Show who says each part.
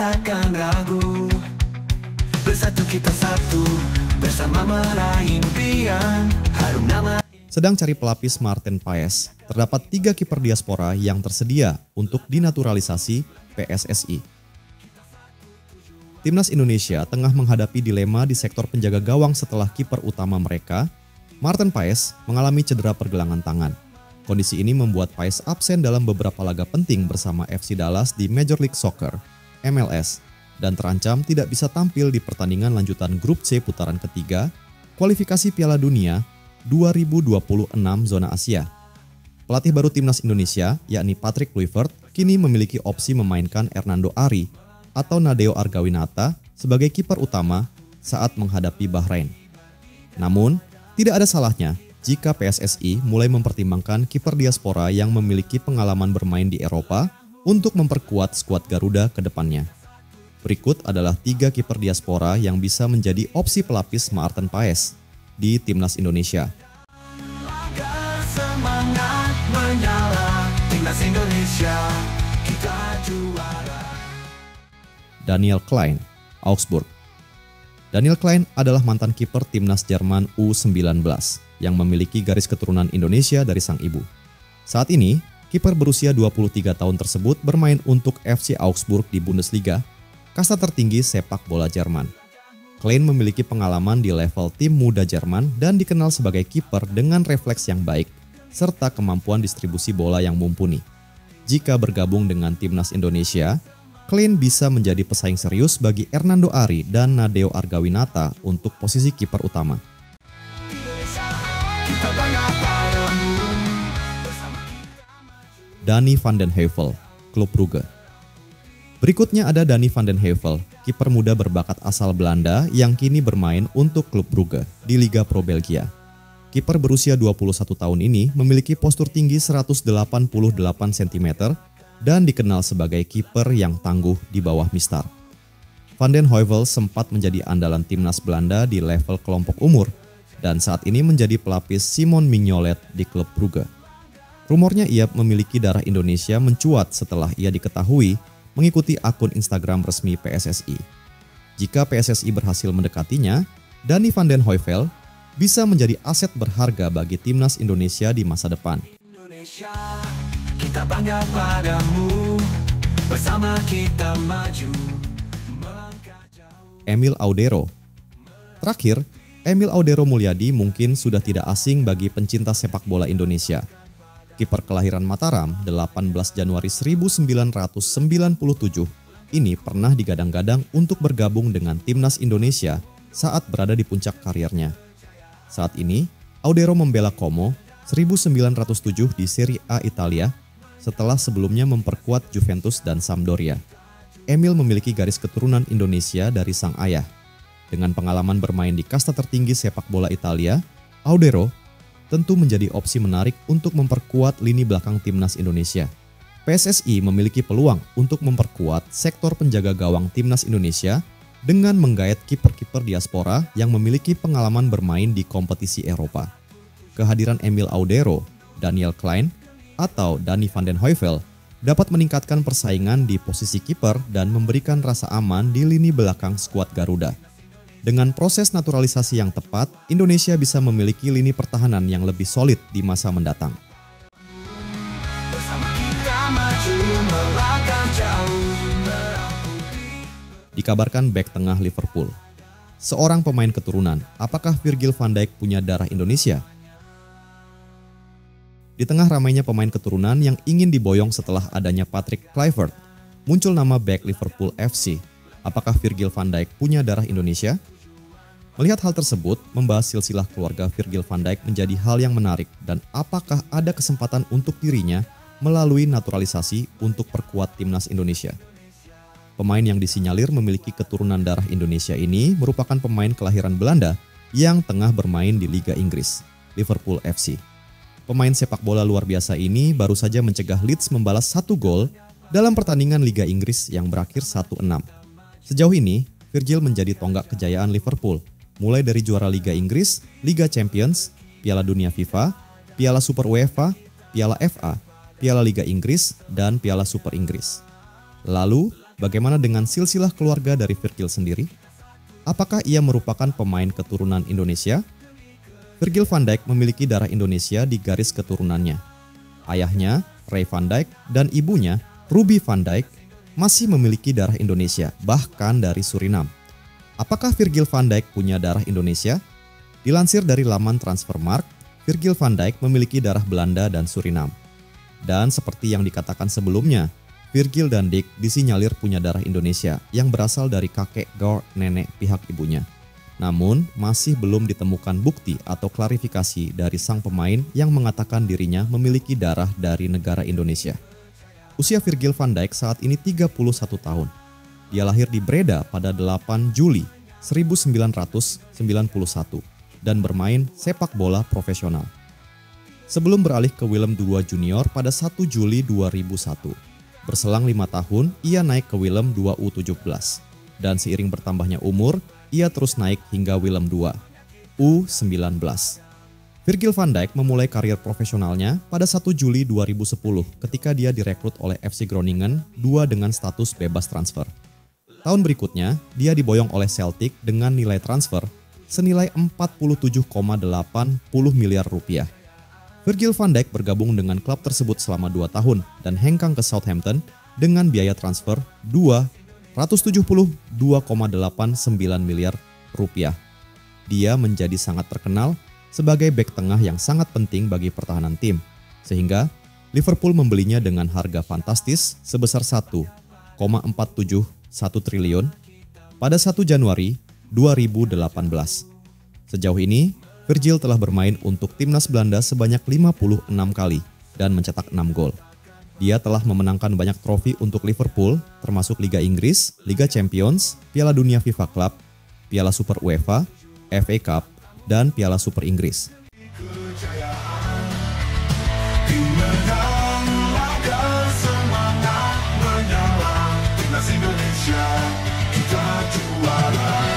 Speaker 1: takkan ragu. Bersatu kita satu, bersama meraih impian. Harum nama.
Speaker 2: Sedang cari pelapis Maarten Paes, terdapat 3 kiper diaspora yang tersedia untuk dinaturalisasi PSSI. Timnas Indonesia tengah menghadapi dilema di sektor penjaga gawang setelah kiper utama mereka, Maarten Paes, mengalami cedera pergelangan tangan. Kondisi ini membuat Paes absen dalam beberapa laga penting bersama FC Dallas di Major League Soccer, MLS, dan terancam tidak bisa tampil di pertandingan lanjutan Grup C putaran ketiga, kualifikasi Piala Dunia 2026 zona Asia. Pelatih baru Timnas Indonesia, yakni Patrick Kluivert, kini memiliki opsi memainkan Hernando Ari atau Nadeo Argawinata sebagai kiper utama saat menghadapi Bahrain. Namun, tidak ada salahnya jika PSSI mulai mempertimbangkan kiper diaspora yang memiliki pengalaman bermain di Eropa untuk memperkuat skuad Garuda ke depannya. Berikut adalah 3 kiper diaspora yang bisa menjadi opsi pelapis Maarten Paes di Timnas Indonesia.
Speaker 1: Semangat menyala, Timnas Indonesia, kita juara.
Speaker 2: Daniel Klein, Augsburg. Daniel Klein adalah mantan kiper Timnas Jerman U19 yang memiliki garis keturunan Indonesia dari sang ibu. Saat ini, kiper berusia 23 tahun tersebut bermain untuk FC Augsburg di Bundesliga, kasta tertinggi sepak bola Jerman. Klein memiliki pengalaman di level tim muda Jerman dan dikenal sebagai kiper dengan refleks yang baik, serta kemampuan distribusi bola yang mumpuni. Jika bergabung dengan Timnas Indonesia, Klein bisa menjadi pesaing serius bagi Hernando Ari dan Nadeo Argawinata untuk posisi kiper utama. Danny van den Heuvel, Klub Brugge. Berikutnya ada Danny van den Heuvel, kiper muda berbakat asal Belanda yang kini bermain untuk Klub Brugge di Liga Pro Belgia. Kiper berusia 21 tahun ini memiliki postur tinggi 188 cm dan dikenal sebagai kiper yang tangguh di bawah mistar. Van den Heuvel sempat menjadi andalan timnas Belanda di level kelompok umur dan saat ini menjadi pelapis Simon Mignolet di Klub Brugge. Rumornya ia memiliki darah Indonesia mencuat setelah ia diketahui mengikuti akun Instagram resmi PSSI. Jika PSSI berhasil mendekatinya, Danny van den Heuvel bisa menjadi aset berharga bagi timnas Indonesia di masa depan.
Speaker 1: Indonesia, kita bangga padamu, bersama kita maju, melangkah jauh.
Speaker 2: Emil Audero. Terakhir, Emil Audero Mulyadi mungkin sudah tidak asing bagi pencinta sepak bola Indonesia. Kiper kelahiran Mataram 18 Januari 1997 ini pernah digadang-gadang untuk bergabung dengan timnas Indonesia saat berada di puncak karirnya. Saat ini, Audero membela Como 1907 di Serie A Italia setelah sebelumnya memperkuat Juventus dan Sampdoria. Emil memiliki garis keturunan Indonesia dari sang ayah. Dengan pengalaman bermain di kasta tertinggi sepak bola Italia, Audero tentu menjadi opsi menarik untuk memperkuat lini belakang timnas Indonesia. PSSI memiliki peluang untuk memperkuat sektor penjaga gawang timnas Indonesia dengan menggait kiper-kiper diaspora yang memiliki pengalaman bermain di kompetisi Eropa. Kehadiran Emil Audero, Daniel Klein, atau Danny van den Heuvel dapat meningkatkan persaingan di posisi kiper dan memberikan rasa aman di lini belakang skuad Garuda. Dengan proses naturalisasi yang tepat, Indonesia bisa memiliki lini pertahanan yang lebih solid di masa mendatang.
Speaker 1: Bersama kita maju, melangkah jauh.
Speaker 2: Dikabarkan bek tengah Liverpool. Seorang pemain keturunan, apakah Virgil van Dijk punya darah Indonesia? Di tengah ramainya pemain keturunan yang ingin diboyong setelah adanya Patrick Kluivert, muncul nama bek Liverpool FC. Apakah Virgil van Dijk punya darah Indonesia? Melihat hal tersebut, membahas silsilah keluarga Virgil van Dijk menjadi hal yang menarik dan apakah ada kesempatan untuk dirinya melalui naturalisasi untuk perkuat timnas Indonesia. Pemain yang disinyalir memiliki keturunan darah Indonesia ini merupakan pemain kelahiran Belanda yang tengah bermain di Liga Inggris, Liverpool FC. Pemain sepak bola luar biasa ini baru saja mencegah Leeds membalas 1 gol dalam pertandingan Liga Inggris yang berakhir 1-6. Sejauh ini, Virgil menjadi tonggak kejayaan Liverpool, mulai dari juara Liga Inggris, Liga Champions, Piala Dunia FIFA, Piala Super UEFA, Piala FA, Piala Liga Inggris, dan Piala Super Inggris. Lalu, bagaimana dengan silsilah keluarga dari Virgil sendiri? Apakah ia merupakan pemain keturunan Indonesia? Virgil van Dijk memiliki darah Indonesia di garis keturunannya. Ayahnya, Ray van Dijk, dan ibunya, Ruby van Dijk, masih memiliki darah Indonesia, bahkan dari Suriname. Apakah Virgil van Dijk punya darah Indonesia? Dilansir dari laman Transfermarkt, Virgil van Dijk memiliki darah Belanda dan Suriname. Dan seperti yang dikatakan sebelumnya, Virgil dan Dick disinyalir punya darah Indonesia yang berasal dari kakek Gor nenek pihak ibunya. Namun, masih belum ditemukan bukti atau klarifikasi dari sang pemain yang mengatakan dirinya memiliki darah dari negara Indonesia. Usia Virgil van Dijk saat ini 31 tahun. Dia lahir di Breda pada 8 Juli 1991 dan bermain sepak bola profesional. Sebelum beralih ke Willem II Junior pada 1 Juli 2001. Berselang 5 tahun, ia naik ke Willem II U17. Dan seiring bertambahnya umur, ia terus naik hingga Willem II U19. Virgil van Dijk memulai karir profesionalnya pada 1 Juli 2010 ketika dia direkrut oleh FC Groningen II dengan status bebas transfer. Tahun berikutnya, dia diboyong oleh Celtic dengan nilai transfer senilai 47,80 miliar rupiah. Virgil van Dijk bergabung dengan klub tersebut selama 2 tahun dan hengkang ke Southampton dengan biaya transfer 272,89 miliar rupiah. Dia menjadi sangat terkenal sebagai bek tengah yang sangat penting bagi pertahanan tim, sehingga Liverpool membelinya dengan harga fantastis sebesar 1,471 triliun pada 1 Januari 2018. Sejauh ini, Virgil telah bermain untuk timnas Belanda sebanyak 56 kali dan mencetak 6 gol. Dia telah memenangkan banyak trofi untuk Liverpool, termasuk Liga Inggris, Liga Champions, Piala Dunia FIFA Club, Piala Super UEFA, FA Cup, dan Piala Super Inggris.
Speaker 1: Indonesia, kita juara.